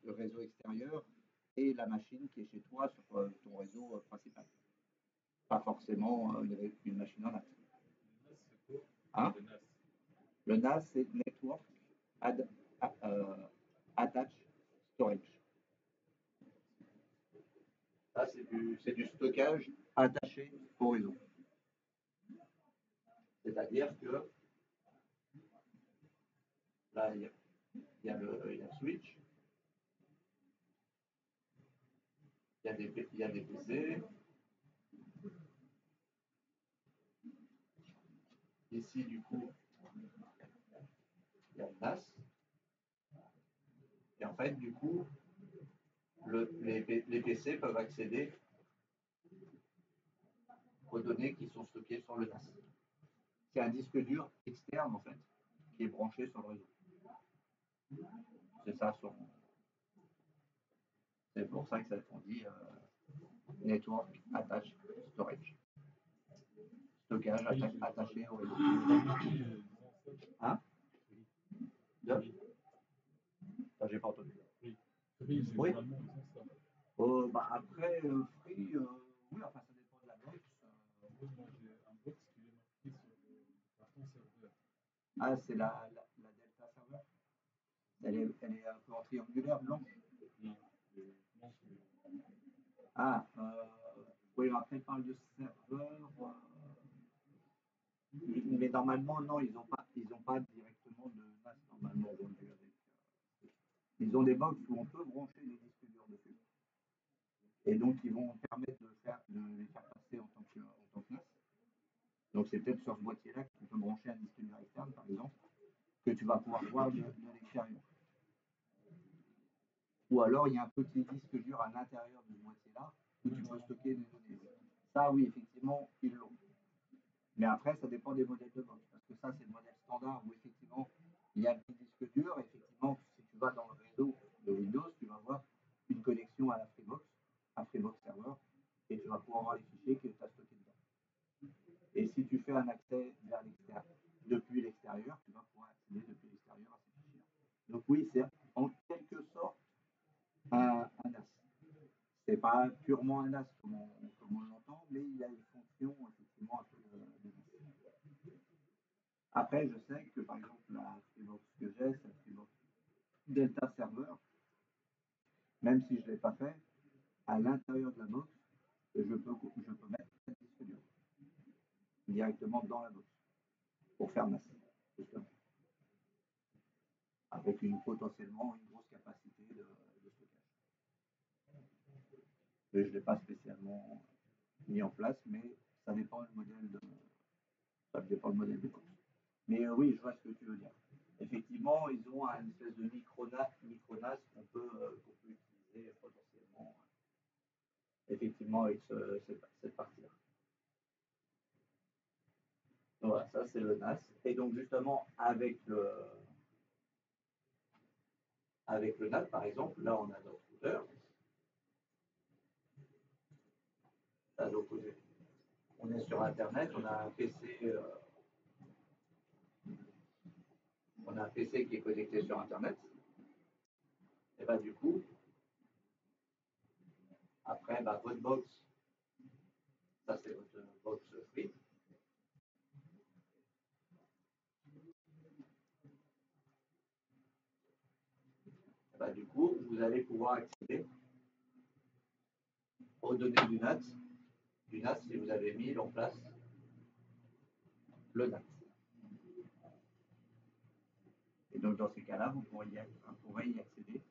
le réseau extérieur et la machine qui est chez toi sur ton réseau principal. Pas forcément une machine en NAT. Hein? Le NAS, c'est Network Attached Storage. Ça, c'est du stockage attaché au réseau. C'est-à-dire que là, il y a le switch, il y a des PC. Ici, du coup, il y a le NAS. Et en fait, du coup, les PC peuvent accéder aux données qui sont stockées sur le NAS. C'est un disque dur externe, en fait, qui est branché sur le réseau. C'est ça, c'est pour ça que on dit Network Attached Storage. Stockage attaché au réseau. Hein? J'ai pas entendu. Oui. Après, Free, oui, enfin, ça dépend de la box. Moi, j'ai un box qui est marqué sur le carton serveur. Ah, c'est la Delta Server. Elle est un peu en triangulaire, blanche. Non, Ah, oui, après, il parle de serveur. Mais normalement, non, ils n'ont pas directement de NAS normalement vendu avec. Ils ont des box où on peut brancher des disques durs dessus. Et donc, ils vont permettre de les faire passer en tant que NAS. Donc, c'est peut-être sur ce boîtier-là que tu peux brancher un disque dur externe, par exemple, que tu vas pouvoir voir de l'extérieur. Ou alors, il y a un petit disque dur à l'intérieur de ce boîtier-là où tu peux stocker des données. Ça, oui, effectivement, ils l'ont. Mais après, ça dépend des modèles de box. Parce que ça, c'est le modèle standard où effectivement, il y a le petit disque dur. Effectivement, si tu vas dans le réseau de Windows, tu vas voir une connexion à la Freebox, à Freebox Server, et tu vas pouvoir voir les fichiers que tu as stockés dedans. Et si tu fais un accès vers l'extérieur, depuis l'extérieur, tu vas pouvoir accéder depuis l'extérieur à ces fichiers. Donc oui, c'est en quelque sorte un NAS. C'est pas purement un NAS comme on l'entend, mais il y a une fonction effectivement un peu de NAS. Après, je sais que par exemple la Freebox que j'ai, c'est la Freebox Delta Server. Même si je ne l'ai pas fait, à l'intérieur de la box, je peux mettre un disque dur directement dans la box pour faire NAS, justement, avec potentiellement une grosse capacité de stockage. Et je ne l'ai pas spécialement mis en place, mais ça dépend du modèle de box. Mais oui, je vois ce que tu veux dire. Effectivement, ils ont une espèce de micro-NAS qu'on peut utiliser potentiellement, effectivement, avec cette partie-là. Voilà, ça c'est le NAS. Et donc justement, avec le NAS, par exemple, là on a notre routeur. Là, donc, on est sur Internet, on a un PC qui est connecté sur Internet. Et bah du coup, après, votre box, ça c'est votre box free. Et bah, du coup, vous allez pouvoir accéder aux données du NAS si vous avez mis en place le NAS. Et donc dans ces cas-là, vous pourrez y accéder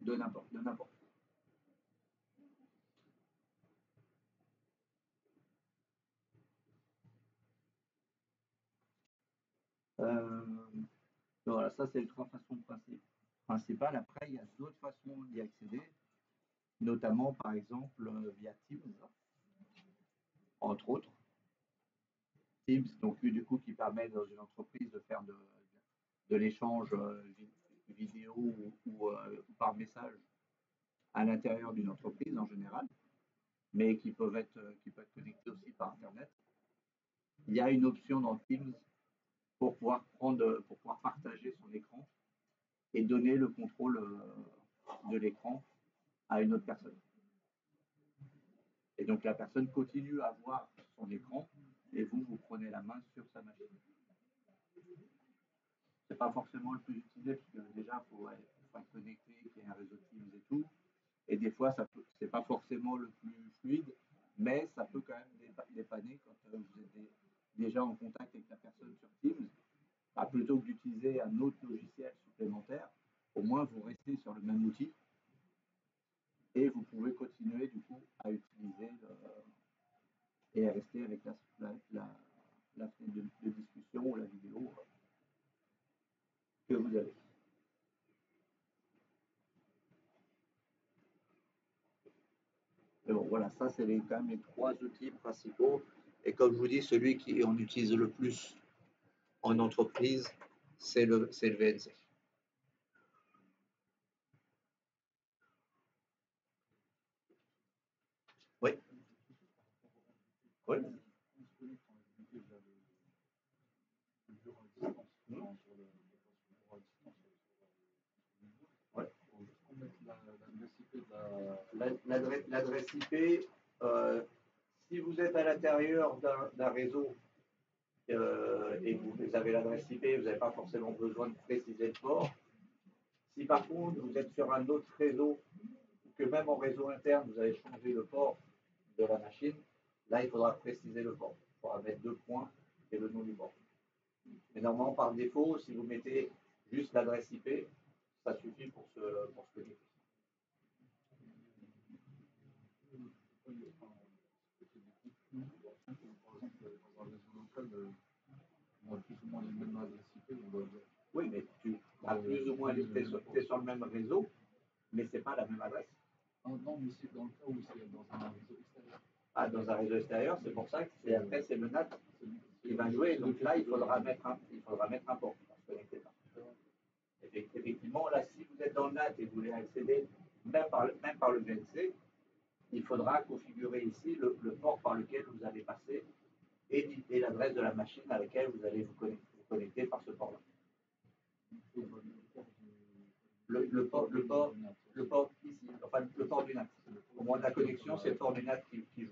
de n'importe où. Voilà, ça c'est les trois façons principales. Après, il y a d'autres façons d'y accéder, notamment par exemple via Teams, entre autres. Teams, donc du coup, qui permet dans une entreprise de faire de l'échange vidéo ou par message à l'intérieur d'une entreprise en général, mais qui peuvent être connectés aussi par Internet. Il y a une option dans Teams pour pouvoir partager son écran et donner le contrôle de l'écran à une autre personne. Et donc la personne continue à voir son écran et vous prenez la main sur sa machine. C'est pas forcément le plus utilisé parce que déjà il faut être connecté, qu'il y ait un réseau Teams et tout. Et des fois, c'est pas forcément le plus fluide, mais ça peut quand même dépanner quand vous êtes déjà en contact avec la personne sur Teams. Plutôt que d'utiliser un autre logiciel supplémentaire, au moins vous restez sur le même outil et vous pouvez continuer du coup à utiliser et à rester avec la fenêtre de discussion ou la vidéo que vous avez. Mais bon, voilà, ça c'est quand même les trois outils principaux. Et comme je vous dis, celui qu'on utilise le plus en entreprise, c'est le VNC. Oui. Oui. L'adresse IP, si vous êtes à l'intérieur d'un réseau et vous avez l'adresse IP, vous n'avez pas forcément besoin de préciser le port. Si par contre vous êtes sur un autre réseau, que même en réseau interne, vous avez changé le port de la machine, là il faudra préciser le port. Il faudra mettre 2 points et le nom du port. Mais normalement, par défaut, si vous mettez juste l'adresse IP, ça suffit pour se connecter. On a plus ou moins les mêmes adresses IP. Oui, mais tu as plus ou moins, tu es sur le même réseau, mais ce n'est pas la même adresse. Non, mais c'est dans le cas où c'est dans un réseau extérieur. Ah, dans un réseau extérieur, c'est pour ça que c'est après c'est le NAT qui va jouer. Donc là, il faudra mettre un port pour se connecter. Effectivement, là, si vous êtes dans le NAT et vous voulez accéder même par le VNC, il faudra configurer ici le port par lequel vous allez passer et l'adresse de la machine à laquelle vous allez vous connecter par ce port-là. Le port ici, enfin le port du NAT. Au moment de la connexion, c'est le port du NAT qui joue.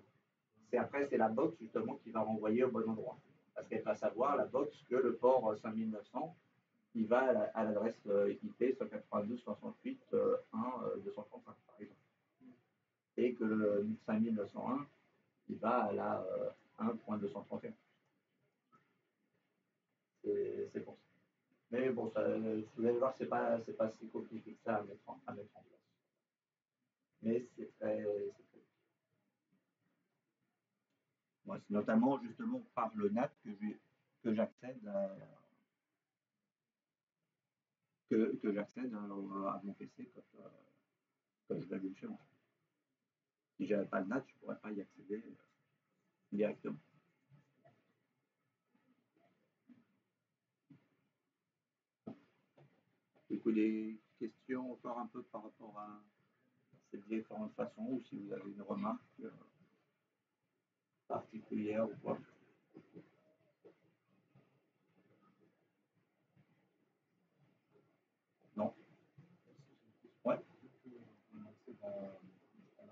C'est la box justement qui va renvoyer au bon endroit. Parce qu'elle va savoir, la box, que le port 5900, il va à l'adresse IP 192.68.1.235 par exemple. Et que le 5901, il va à la 1.231. C'est pour ça. Mais bon, ça, vous allez voir, c'est pas si compliqué que ça à mettre en place. Mais c'est très moi, c'est notamment justement par le NAT que j'accède à mon PC quand je l'allume chez moi. Si j'avais pas le NAT, je pourrais pas y accéder directement. Du coup, des questions encore un peu par rapport à ces différentes façons, ou si vous avez une remarque particulière ou quoi. Non. Ouais. On accède à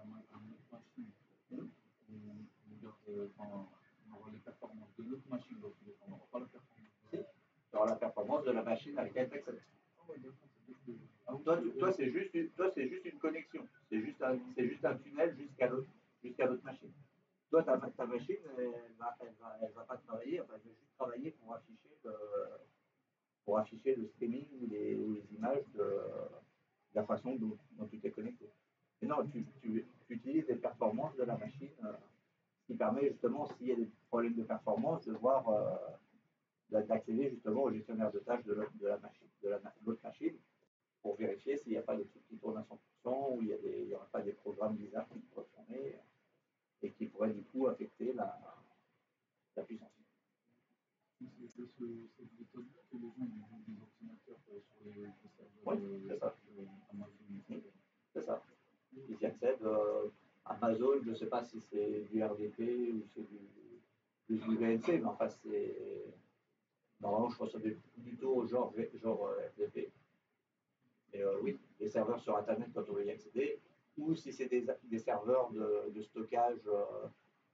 une autre machine. On aura les performances de l'autre machine, donc on n'aura pas la performance. Si. Tu auras la performance de la machine à laquelle tu accèdes. Toi, c'est juste une connexion. C'est juste un tunnel jusqu'à l'autre machine. Toi, ta machine, elle va pas travailler, enfin, elle va juste travailler pour afficher le streaming ou les images de la façon dont tu t'es connecté. Et non, tu utilises les performances de la machine, ce qui permet justement, s'il y a des problèmes de performance, de voir, d'accéder justement au gestionnaire de tâches de l'autre machine, pour vérifier s'il n'y a pas de trucs qui tournent à 100% ou il n'y aura pas des programmes bizarres qui pourraient tourner et qui pourraient du coup affecter la puissance. C'est cette méthode que les gens ont des ordinateurs sur les serveurs Amazon. C'est ça. Ils y accèdent. Amazon, je ne sais pas si c'est du RDP ou c'est du VNC, mais enfin c'est. Normalement, je pense que c'est plutôt genre RDP. Mais oui, les serveurs sur Internet quand on veut y accéder, ou si c'est des serveurs de stockage,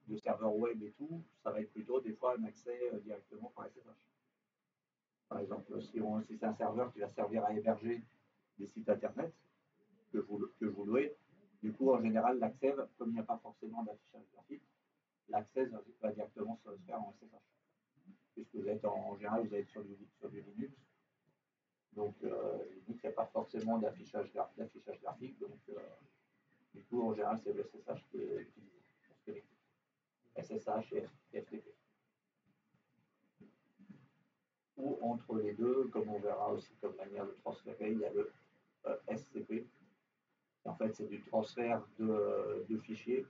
de serveurs web et tout, ça va être plutôt des fois un accès directement par SSH. Par exemple, si c'est un serveur qui va servir à héberger des sites Internet que vous louez, du coup, en général, l'accès, comme il n'y a pas forcément d'affichage graphique, l'accès va directement se faire en SSH. Puisque vous êtes en général, vous êtes sur du Linux. Donc, Linux, il n'y a pas forcément d'affichage graphique. Donc, du coup, en général, c'est le SSH qui est utilisé pour se connecter. SSH et FTP. Ou entre les deux, comme on verra aussi comme manière de transférer, il y a le SCP. En fait, c'est du transfert de fichiers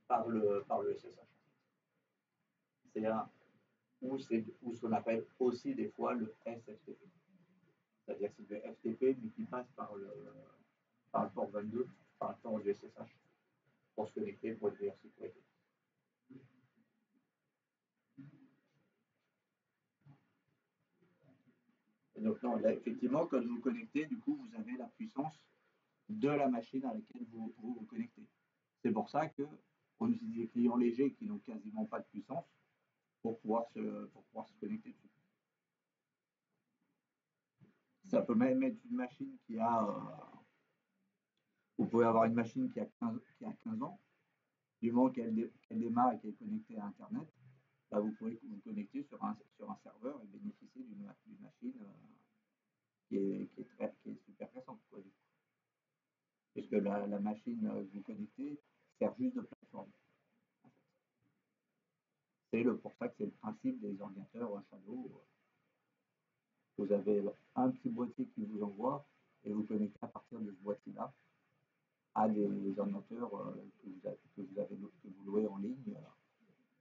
par le SSH. Ou ce qu'on appelle aussi des fois le SFTP. C'est-à-dire que c'est le FTP, mais qui passe par le port 22, par le port du SSH, pour se connecter pour une meilleure sécurité. Et donc, non, là, effectivement, quand vous vous connectez, du coup, vous avez la puissance de la machine à laquelle vous connectez. C'est pour ça qu'on utilise des clients légers qui n'ont quasiment pas de puissance pour pouvoir se connecter dessus. Ça peut même être une machine qui a. Vous pouvez avoir une machine qui a 15 ans. Du moment qu'elle démarre et qu'elle est connectée à Internet, bah vous pouvez vous connecter sur un serveur et bénéficier d'une machine qui est super récente. Quoi, du coup. Puisque la machine que vous connectez sert juste de plateforme. En fait. C'est pour ça que c'est le principe des ordinateurs Shadow. Vous avez un petit boîtier qui vous envoie et vous connectez à partir de ce boîtier-là. à des ordinateurs que vous louez en ligne,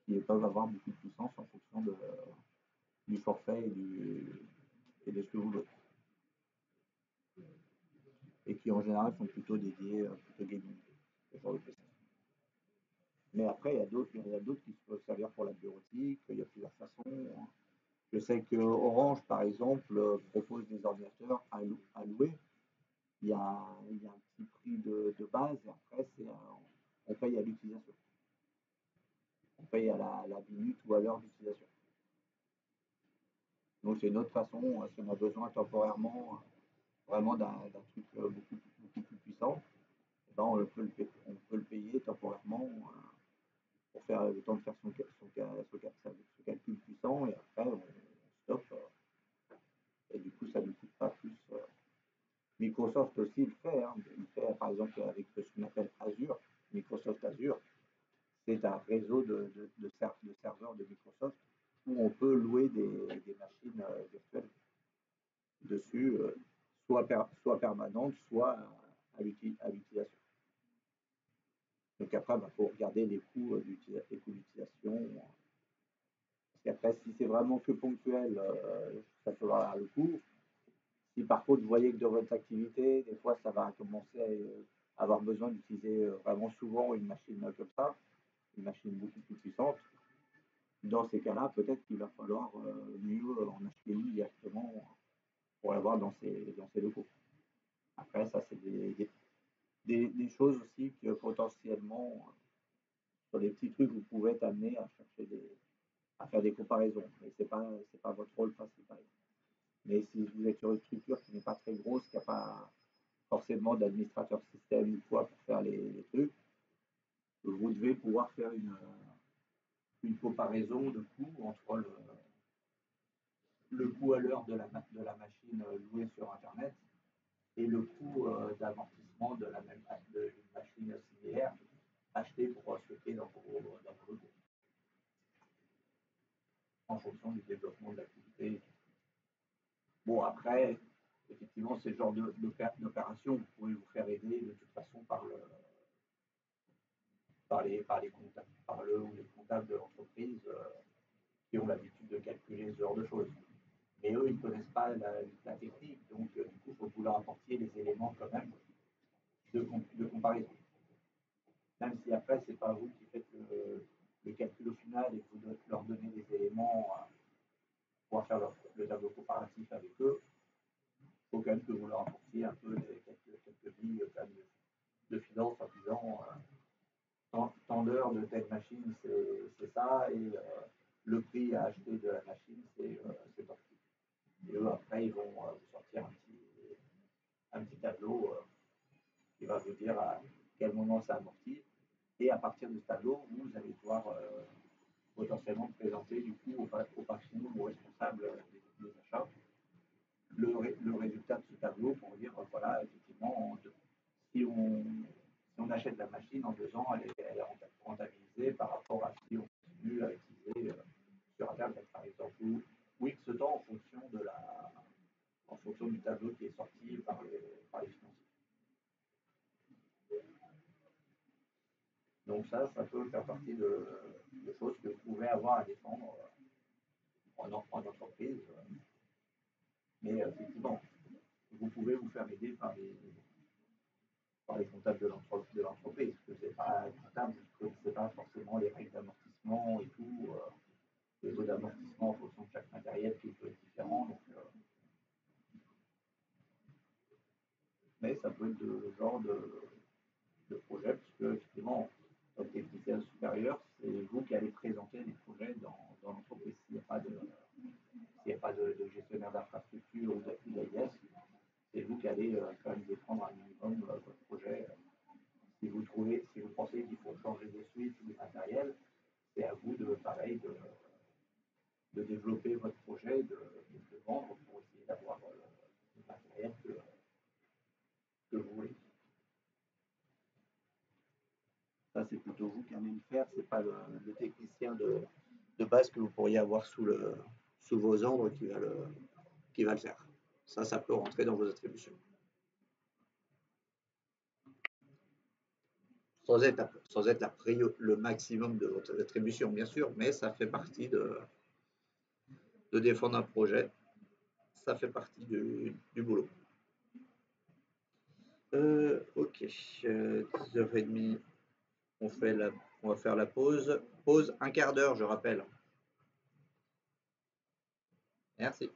qui peuvent avoir beaucoup de puissance en fonction du forfait et de ce que vous louez. Et qui en général sont plutôt dédiés, plutôt gaming, ce genre de PC. Mais après, il y a d'autres qui peuvent servir pour la bureautique, il y a plusieurs façons. Je sais que Orange, par exemple, propose des ordinateurs à louer. Il y a un petit prix de base et après, on paye à l'utilisation. On paye à la minute ou à l'heure d'utilisation. Donc, c'est une autre façon, si on a besoin temporairement vraiment d'un truc beaucoup plus puissant, eh ben, on peut le payer temporairement pour faire le temps de faire son calcul puissant et après, on stoppe. Et du coup, ça ne nous coûte pas plus. Microsoft aussi le fait. Hein. Il fait, par exemple, avec ce qu'on appelle Azure, Microsoft Azure. C'est un réseau de serveurs de Microsoft où on peut louer des machines virtuelles dessus, soit permanentes, soit à l'utilisation. Donc après, il faut regarder les coûts d'utilisation. Parce qu'après, si c'est vraiment que ponctuel, ça peut valoir le coup. Si par contre vous voyez que dans votre activité, des fois ça va commencer à avoir besoin d'utiliser vraiment souvent une machine comme ça, une machine beaucoup plus puissante, dans ces cas-là, peut-être qu'il va falloir mieux en acheter une directement pour l'avoir dans ces locaux. Après, ça, c'est des choses aussi que potentiellement, sur des petits trucs, vous pouvez être amené à faire des comparaisons. Mais c'est pas votre rôle principal. Mais si vous êtes sur une structure qui n'est pas très grosse, qui n'a pas forcément d'administrateur système ou quoi pour faire les trucs, vous devez pouvoir faire une comparaison de coûts entre le coût à l'heure de la machine louée sur Internet et le coût d'amortissement d'une machine similaire achetée pour stocker dans vos locaux, en fonction du développement de l'activité. Bon, après, effectivement, c'est le genre d'opération, vous pouvez vous faire aider de toute façon par les comptables, ou les comptables de l'entreprise qui ont l'habitude de calculer ce genre de choses. Mais eux, ils ne connaissent pas la technique, donc du coup, il faut que vous leur apportiez les éléments quand même de comparaison. Même si après, ce n'est pas vous qui faites le calcul au final et que vous leur donnez des éléments pour faire le tableau comparatif avec eux, il faut quand même que vous leur apportiez un peu quelques billes de finance en disant tant d'heures de telle machine, c'est ça, et le prix à acheter de la machine, c'est tant. Et eux, après, ils vont vous sortir un petit tableau qui va vous dire à quel moment ça amortit. Et à partir de ce tableau, vous allez pouvoir potentiellement présenter du coup au patron ou au responsable des achats le résultat de ce tableau pour dire voilà, effectivement, si on achète la machine en 2 ans, elle est rentabilisée par rapport à si on continue à utiliser sur Internet, par exemple, ou X temps en fonction du tableau qui est sorti par les financiers. Donc ça peut faire partie de choses que vous pouvez avoir à défendre en entreprise. Mais effectivement, vous pouvez vous faire aider par les comptables de l'entreprise, parce que c'est pas comptable, vous ne connaissez pas forcément les règles d'amortissement et tout, les taux d'amortissement en fonction de chaque matériel qui peut être différent. Donc, mais ça peut être le genre de projet, puisque effectivement, comme technicien supérieur, c'est vous qui allez présenter les projets dans l'entreprise. S'il n'y a pas de gestionnaire d'infrastructure ou d'AIS, c'est vous qui allez quand même défendre un minimum votre projet. Si vous pensez qu'il faut changer des suites ou des matériels, c'est à vous de développer votre projet, de vendre pour essayer d'avoir le matériel que vous voulez. Ça, c'est plutôt vous qui allez le faire, c'est pas le technicien de base que vous pourriez avoir sous vos ordres qui va le faire. Ça peut rentrer dans vos attributions. sans être le maximum de votre attribution, bien sûr, mais ça fait partie de défendre un projet. Ça fait partie du boulot. Ok, 10h30, on va faire la pause. Pause un quart d'heure, je rappelle. Merci.